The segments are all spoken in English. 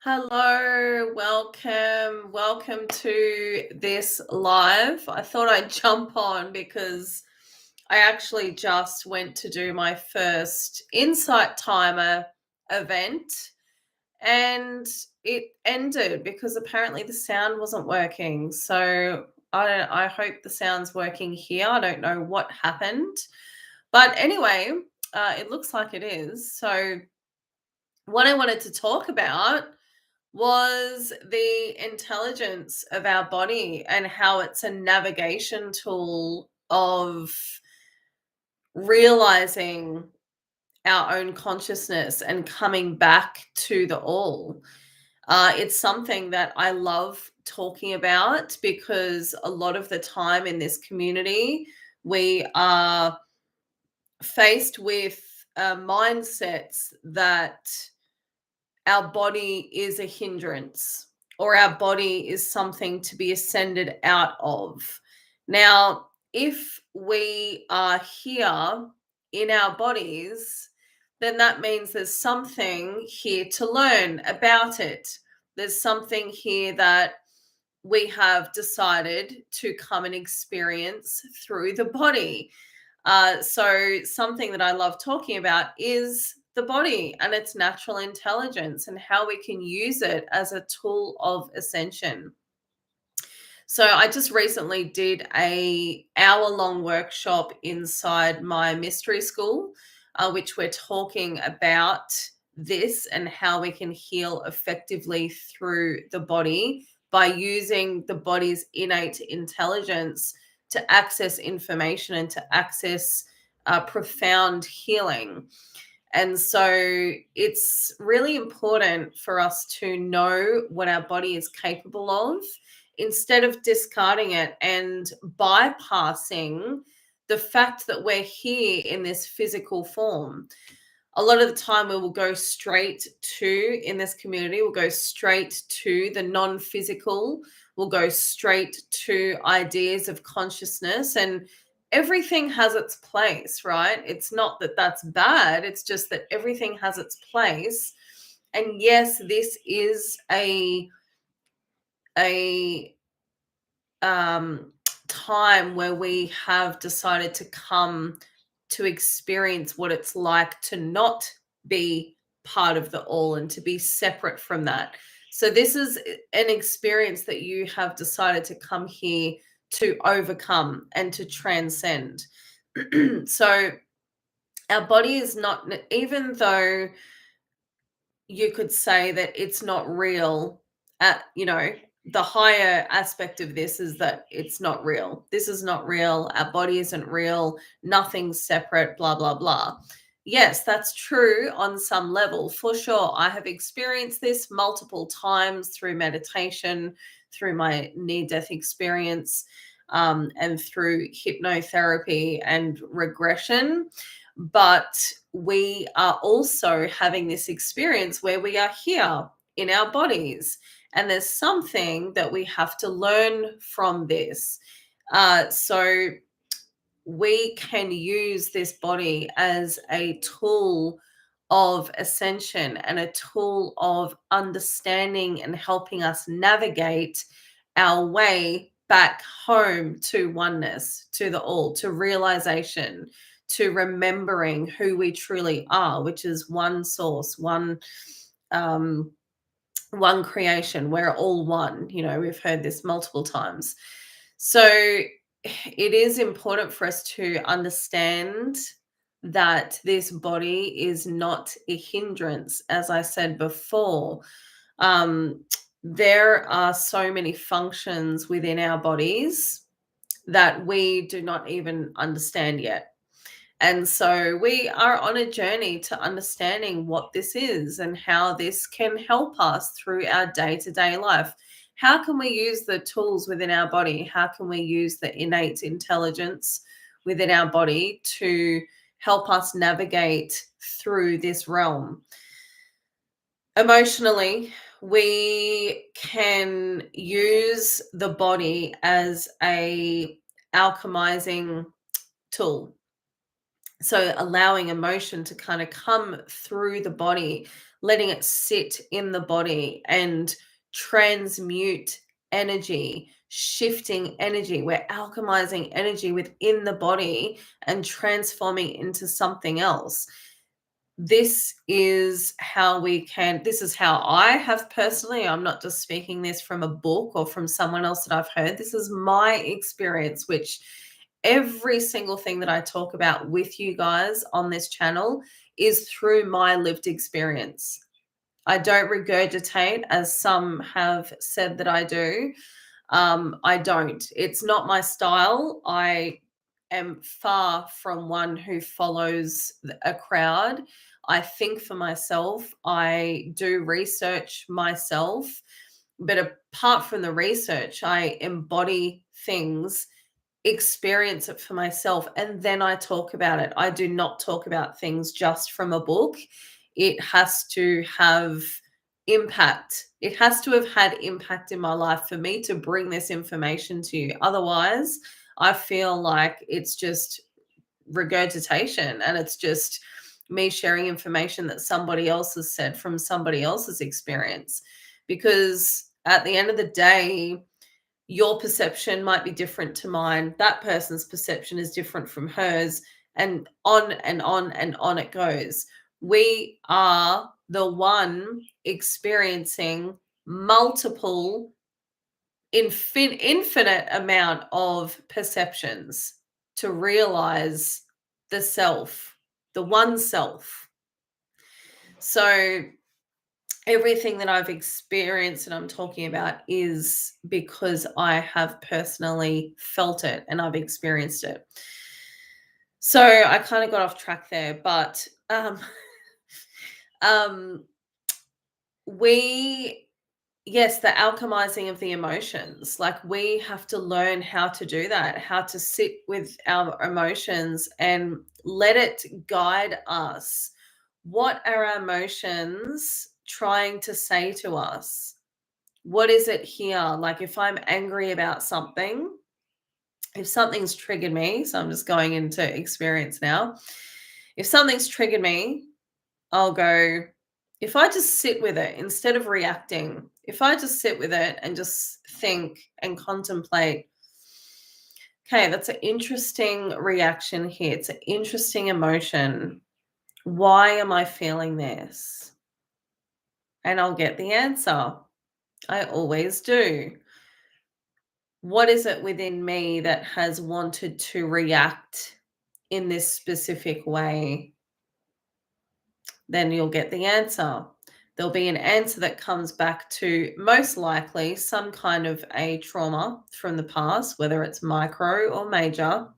Hello, welcome to this live. I thought I'd jump on because I actually just went to do my first Insight Timer event and it ended because apparently the sound wasn't working. So I hope the sound's working here. I don't know what happened. But anyway, it looks like it is. So what I wanted to talk about was the intelligence of our body and how it's a navigation tool of realizing our own consciousness and coming back to the all. It's something that I love talking about because a lot of the time in this community, we are faced with mindsets that our body is a hindrance or our body is something to be ascended out of. Now, if we are here in our bodies, then that means there's something here to learn about it. There's something here that we have decided to come and experience through the body. So something that I love talking about is the body and its natural intelligence and how we can use it as a tool of ascension. So I just recently did a hour-long workshop inside my mystery school, which we're talking about this and how we can heal effectively through the body by using the body's innate intelligence to access information and to access profound healing. And so it's really important for us to know what our body is capable of instead of discarding it and bypassing the fact that we're here in this physical form. A lot of the time we will go straight to, in this community, we'll go straight to the non-physical, we'll go straight to ideas of consciousness, and everything has its place, right? It's not that that's bad, it's just that everything has its place. And yes, this is a time where we have decided to come to experience what it's like to not be part of the all and to be separate from that. So this is an experience that you have decided to come here to overcome and to transcend. So our body is not, even though you could say that it's not real, the higher aspect of this is that it's not real. This is not real. Our body isn't real. Nothing's separate, blah, blah, blah. Yes, that's true on some level, for sure. I have experienced this multiple times through meditation, through my near-death experience, and through hypnotherapy and regression. But we are also having this experience where we are here in our bodies, and there's something that we have to learn from this. So we can use this body as a tool of ascension and a tool of understanding and helping us navigate our way back home to oneness, to the all, to realization, to remembering who we truly are, which is one source, um, one creation. We're all one. We've heard this multiple times. So it is important for us to understand that this body is not a hindrance, as I said before. There are so many functions within our bodies that we do not even understand yet. And so we are on a journey to understanding what this is and how this can help us through our day-to-day life. How can we use the tools within our body? How can we use the innate intelligence within our body to help us navigate through this realm? Emotionally, we can use the body as a alchemizing tool. So allowing emotion to kind of come through the body, letting it sit in the body and transmute energy, shifting energy. We're alchemizing energy within the body and transforming into something else. This is how I have personally, I'm not just speaking this from a book or from someone else that I've heard. This is my experience, which every single thing that I talk about with you guys on this channel is through my lived experience. I don't regurgitate, as some have said that I do. I don't. It's not my style. I am far from one who follows a crowd. I think for myself. I do research myself. But apart from the research, I embody things, experience it for myself, and then I talk about it. I do not talk about things just from a book. It has to have impact. It has to have had impact in my life for me to bring this information to you. Otherwise, I feel like it's just regurgitation and it's just me sharing information that somebody else has said from somebody else's experience. Because at the end of the day, your perception might be different to mine. That person's perception is different from hers, and on and on and on it goes. We are the one experiencing multiple, infinite amount of perceptions to realize the self, the one self. So everything that I've experienced and I'm talking about is because I have personally felt it and I've experienced it. So I kind of got off track there, but um, we, yes, the alchemizing of the emotions. Like we have to learn how to do that, how to sit with our emotions and let it guide us. What are our emotions trying to say to us? What is it here? Like if I'm angry about something, if something's triggered me, so I'm just going into experience now. If something's triggered me, I'll go, if I just sit with it instead of reacting, if I just sit with it and just think and contemplate, okay, that's an interesting reaction here. It's an interesting emotion. Why am I feeling this? And I'll get the answer. I always do. What is it within me that has wanted to react in this specific way? Then you'll get the answer. There'll be an answer that comes back to most likely some kind of a trauma from the past, whether it's micro or major,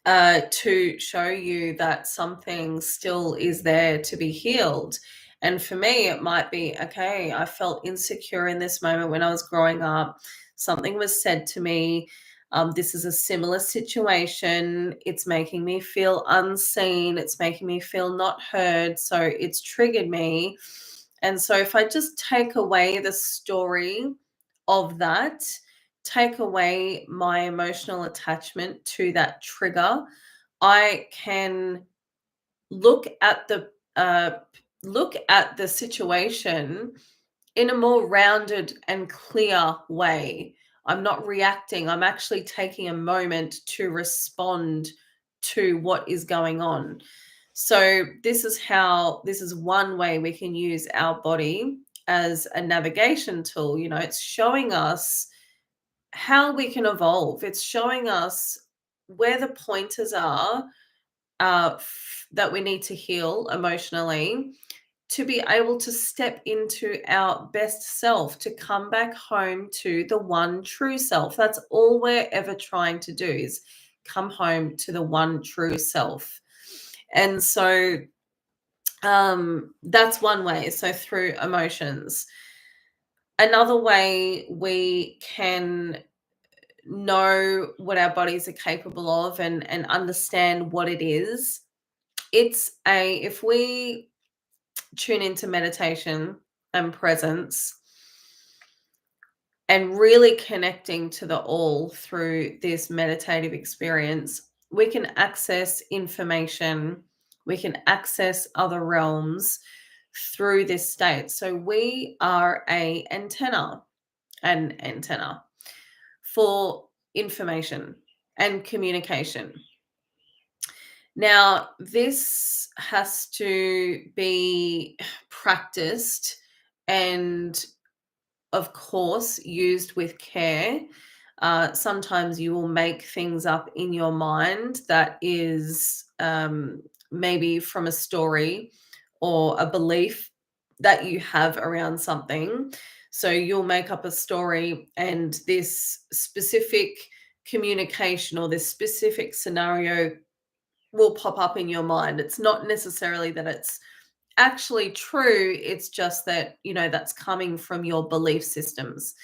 to show you that something still is there to be healed. And for me, it might be, okay, I felt insecure in this moment when I was growing up. Something was said to me. This is a similar situation. It's making me feel unseen. It's making me feel not heard. So it's triggered me. And so if I just take away the story of that, take away my emotional attachment to that trigger, I can look at the situation in a more rounded and clear way. I'm not reacting. I'm actually taking a moment to respond to what is going on. So this is one way we can use our body as a navigation tool. You know, it's showing us how we can evolve. It's showing us where the pointers are that we need to heal emotionally to be able to step into our best self, to come back home to the one true self. That's all we're ever trying to do is come home to the one true self. And so that's one way. So through emotions. Another way we can know what our bodies are capable of and understand what it is. If we tune into meditation and presence and really connecting to the all through this meditative experience, we can access information, we can access other realms through this state. So we are an antenna for information and communication. Now, this has to be practiced and, of course, used with care. Sometimes you will make things up in your mind that is maybe from a story or a belief that you have around something. So you'll make up a story, and this specific communication or this specific scenario will pop up in your mind. It's not necessarily that it's actually true, it's just that, that's coming from your belief systems.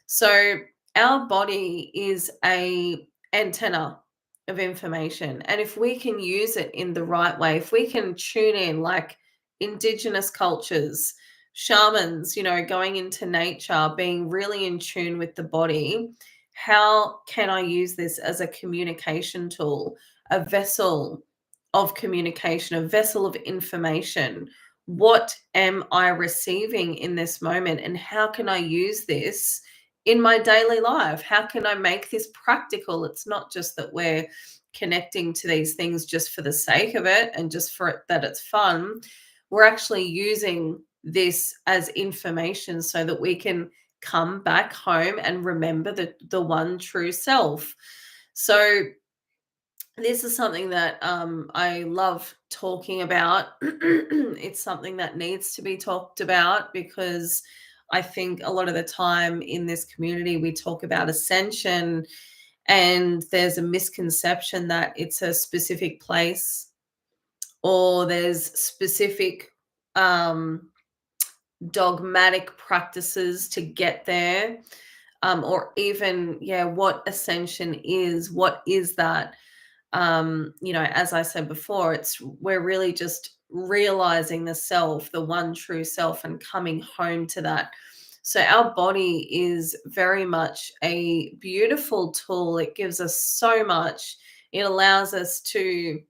So our body is a antenna of information, and if we can use it in the right way, if we can tune in like indigenous cultures, shamans, going into nature, being really in tune with the body, how can I use this as a communication tool, a vessel of communication, a vessel of information? What am I receiving in this moment, and how can I use this in my daily life? How can I make this practical? It's not just that we're connecting to these things just for the sake of it and just for it that it's fun. We're actually using this as information so that we can come back home and remember the one true self. So this is something that I love talking about. It's something that needs to be talked about, because I think a lot of the time in this community we talk about ascension, and there's a misconception that it's a specific place, or there's specific um, dogmatic practices to get there, or even, what ascension is. What is that? As I said before, we're really just realizing the self, the one true self, and coming home to that. So our body is very much a beautiful tool. It gives us so much. It allows us to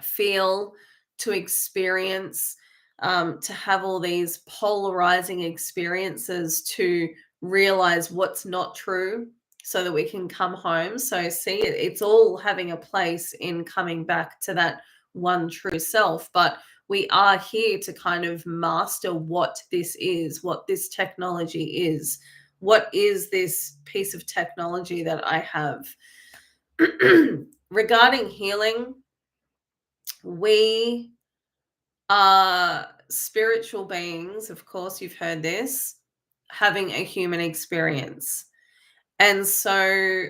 feel, to experience, to have all these polarizing experiences, to realize what's not true so that we can come home. So, see, it's all having a place in coming back to that one true self. But we are here to kind of master what this is, what this technology is. What is this piece of technology that I have? Regarding healing, we are spiritual beings, of course, you've heard this, having a human experience. And so,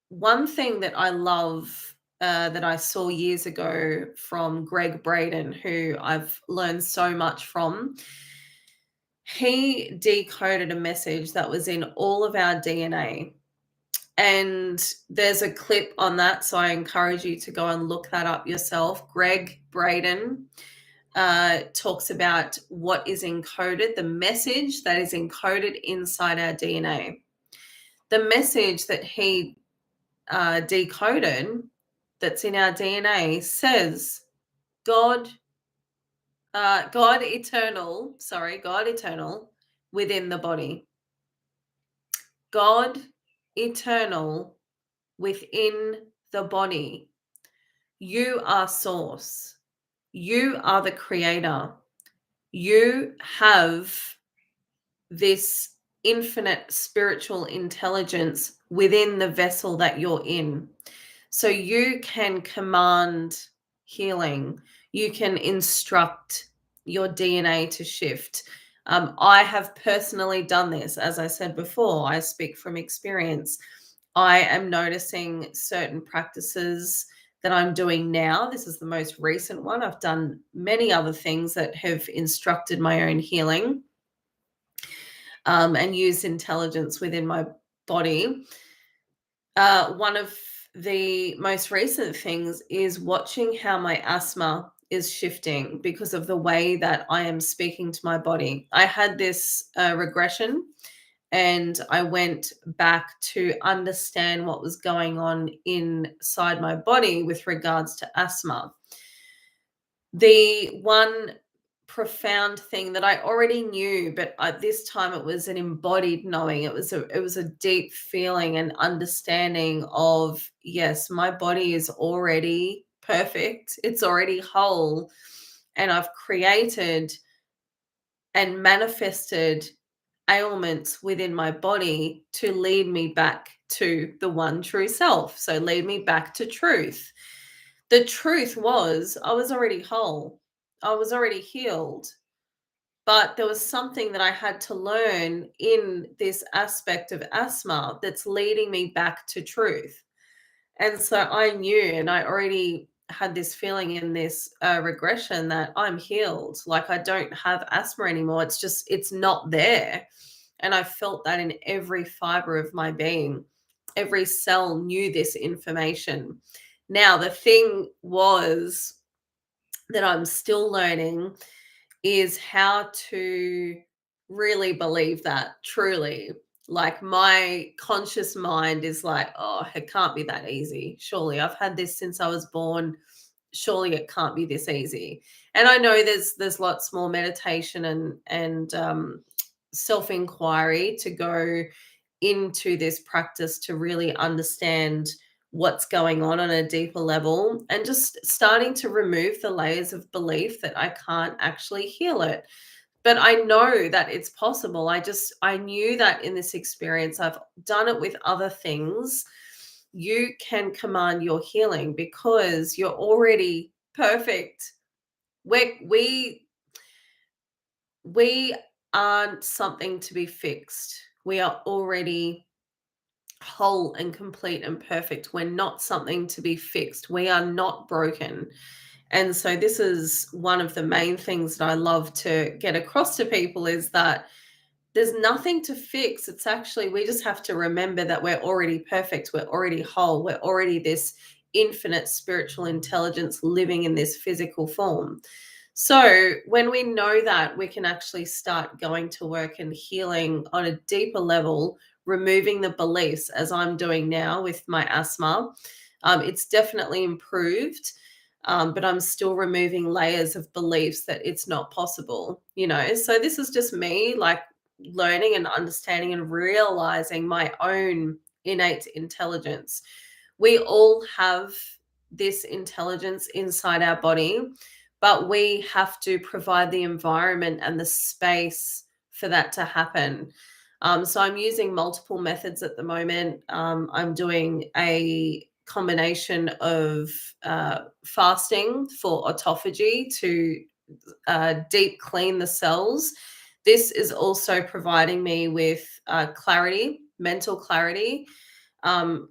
one thing that I love, that I saw years ago from Greg Braden, who I've learned so much from, he decoded a message that was in all of our DNA. And there's a clip on that, so I encourage you to go and look that up yourself. Greg Braden talks about what is encoded, the message that is encoded inside our DNA. The message that he decoded that's in our DNA says God, God eternal within the body. God eternal within the body. You are source. You are the creator. You have this infinite spiritual intelligence within the vessel that you're in. So you can command healing. You can instruct your DNA to shift. I have personally done this. As I said before, I speak from experience. I am noticing certain practices that I'm doing now. This is the most recent one. I've done many other things that have instructed my own healing, and used intelligence within my body. One of the most recent things is watching how my asthma is shifting because of the way that I am speaking to my body. I had this regression, and I went back to understand what was going on inside my body with regards to asthma. The one profound thing that I already knew, but this time it was an embodied knowing. It was a deep feeling and understanding of, yes, my body is already perfect. It's already whole, and I've created and manifested ailments within my body to lead me back to the one true self. So lead me back to truth. The truth was I was already whole. I was already healed. But there was something that I had to learn in this aspect of asthma that's leading me back to truth. And so I knew, and I already had this feeling in this regression that I'm healed. Like I don't have asthma anymore. It's just, it's not there. And I felt that in every fiber of my being. Every cell knew this information. Now, the thing was that I'm still learning is how to really believe that truly. Like my conscious mind is like, oh, it can't be that easy. Surely I've had this since I was born. Surely it can't be this easy. And I know there's lots more meditation and self inquiry to go into this practice to really understand what's going on a deeper level, and just starting to remove the layers of belief that I can't actually heal it. But I know that it's possible. I knew that in this experience. I've done it with other things. You can command your healing because you're already perfect. We we we aren't something to be fixed. We are already whole and complete and perfect. We're not something to be fixed. We are not broken. And so this is one of the main things that I love to get across to people, is that there's nothing to fix. It's actually, we just have to remember that we're already perfect. We're already whole. We're already this infinite spiritual intelligence living in this physical form. So when we know that, we can actually start going to work and healing on a deeper level, removing the beliefs as I'm doing now with my asthma. It's definitely improved, but I'm still removing layers of beliefs that it's not possible, you know? So this is just me like learning and understanding and realizing my own innate intelligence. We all have this intelligence inside our body, but we have to provide the environment and the space for that to happen. So I'm using multiple methods at the moment. I'm doing a combination of fasting for autophagy to deep clean the cells. This is also providing me with clarity, mental clarity,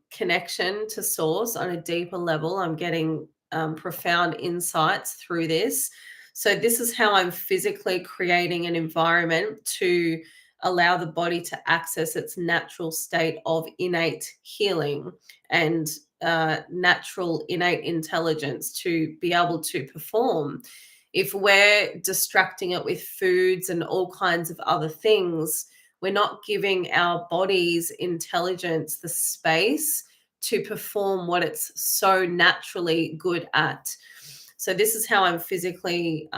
connection to source on a deeper level. I'm getting profound insights through this. So, this is how I'm physically creating an environment to allow the body to access its natural state of innate healing and natural innate intelligence to be able to perform. If we're distracting it with foods and all kinds of other things, we're not giving our body's intelligence the space to perform what it's so naturally good at. So, this is how I'm physically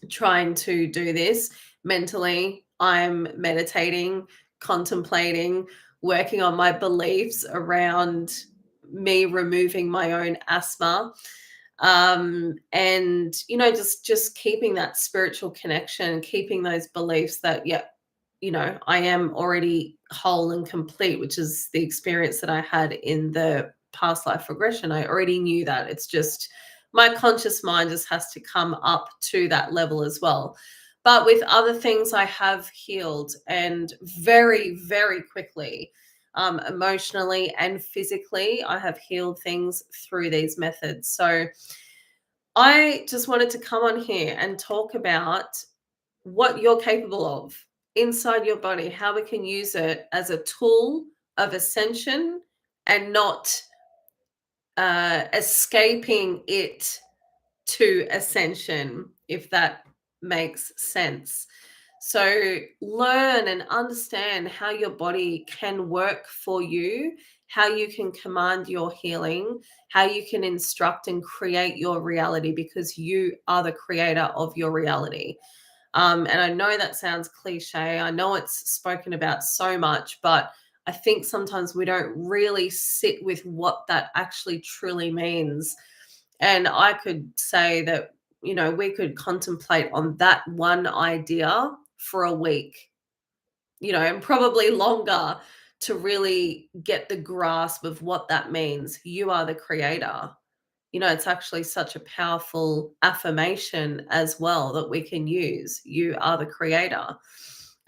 trying to do this. Mentally, I'm meditating, contemplating, working on my beliefs around me removing my own asthma, and just keeping that spiritual connection, keeping those beliefs that, yeah, I am already whole and complete, which is the experience that I had in the past life regression. I already knew that. It's just my conscious mind just has to come up to that level as well. But with other things, I have healed, and very, very quickly, emotionally and physically, I have healed things through these methods. So I just wanted to come on here and talk about what you're capable of inside your body, how we can use it as a tool of ascension and not escaping it to ascension, if that makes sense. So learn and understand how your body can work for you, how you can command your healing, how you can instruct and create your reality, because you are the creator of your reality. And I know that sounds cliche. I know it's spoken about so much, but I think sometimes we don't really sit with what that actually truly means. And I could say that, we could contemplate on that one idea for a week, and probably longer, to really get the grasp of what that means. You are the creator. It's actually such a powerful affirmation as well that we can use. You are the creator.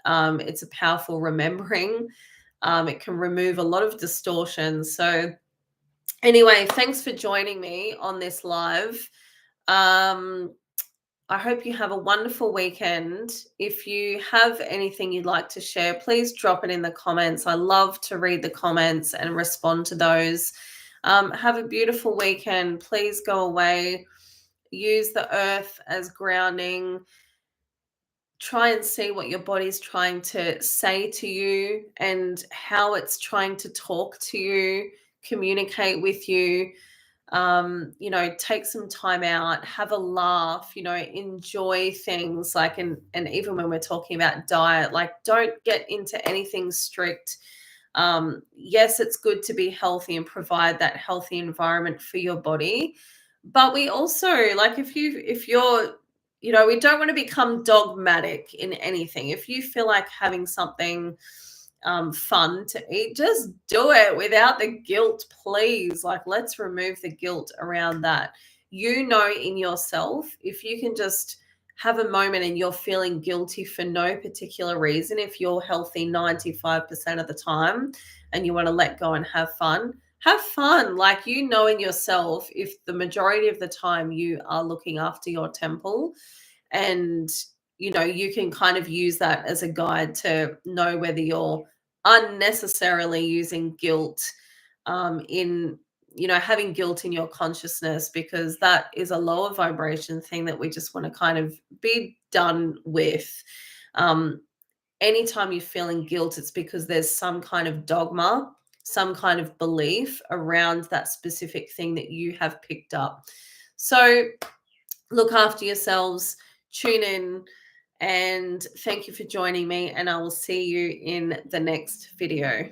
It's a powerful remembering. It can remove a lot of distortion. So, anyway, thanks for joining me on this live. Um, I hope you have a wonderful weekend. If you have anything you'd like to share, please drop it in the comments. I love to read the comments and respond to those. Have a beautiful weekend. Please go away. Use the earth as grounding. Try and see what your body's trying to say to you and how it's trying to talk to you, communicate with you. Take some time out, have a laugh, enjoy things, like, and even when we're talking about diet, like, don't get into anything strict. Yes, it's good to be healthy and provide that healthy environment for your body, but we also, like, if you're, we don't want to become dogmatic in anything. If you feel like having something fun to eat, just do it without the guilt, please. Like, let's remove the guilt around that. In yourself, if you can just have a moment and you're feeling guilty for no particular reason, if you're healthy 95% of the time and you want to let go and have fun, have fun. Like, in yourself, if the majority of the time you are looking after your temple, and you can kind of use that as a guide to know whether you're unnecessarily using guilt, in having guilt in your consciousness, because that is a lower vibration thing that we just want to kind of be done with. um, Anytime you're feeling guilt, it's because there's some kind of dogma, some kind of belief around that specific thing that you have picked up. So look after yourselves, tune in, and thank you for joining me. And I will see you in the next video.